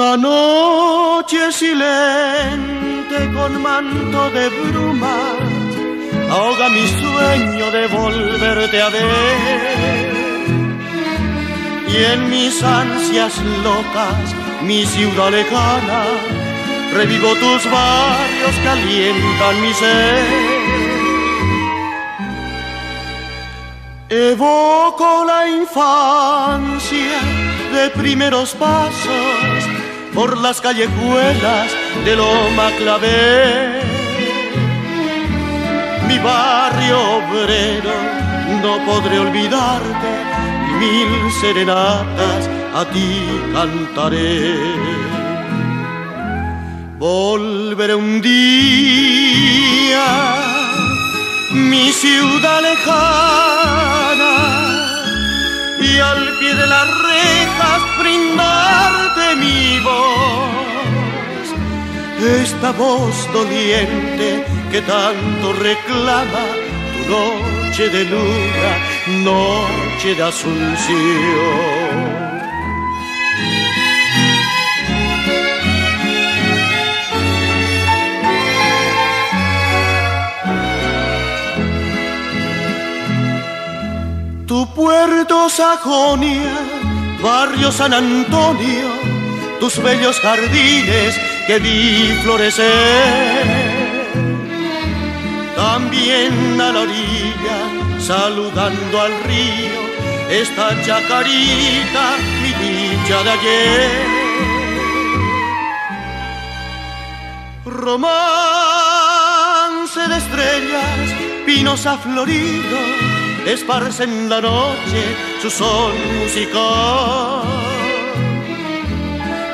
La noche silente con manto de brumas ahoga mi sueño de volverte a ver. Y en mis ansias locas, mi ciudad lejana, revivo tus barrios que alientan mi ser. Evoco la infancia de primeros pasos por las callejuelas de Loma Clavel. Mi barrio obrero, no podré olvidarte, y mil serenatas a ti cantaré. Volveré un día, mi ciudad lejana, y al pie de las rejas brindarte mi voz, esta voz doliente que tanto reclama tu noche de luna, noche de Asunción. Tu puerto Sajonia, barrio San Antonio, tus bellos jardines que vi florecer. También a la orilla, saludando al río, esta chacarita, mi dicha de ayer. Romance de estrellas, pinos afloridos, esparcen la noche su son musical,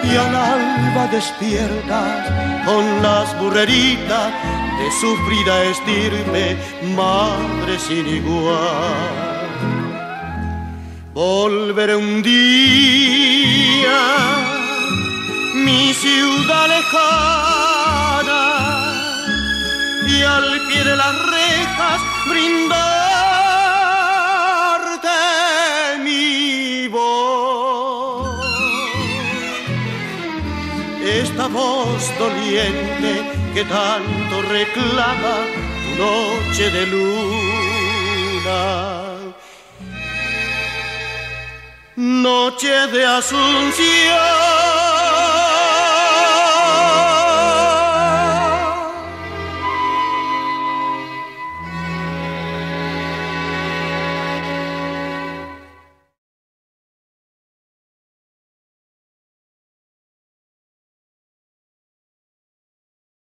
y al alba despiertas con las burreritas de sufrida estirpe, madre sin igual. Volveré un día, mi ciudad lejana, y al pie de las rejas brindar esta voz doliente que tanto reclama tu noche de luna, noche de Asunción.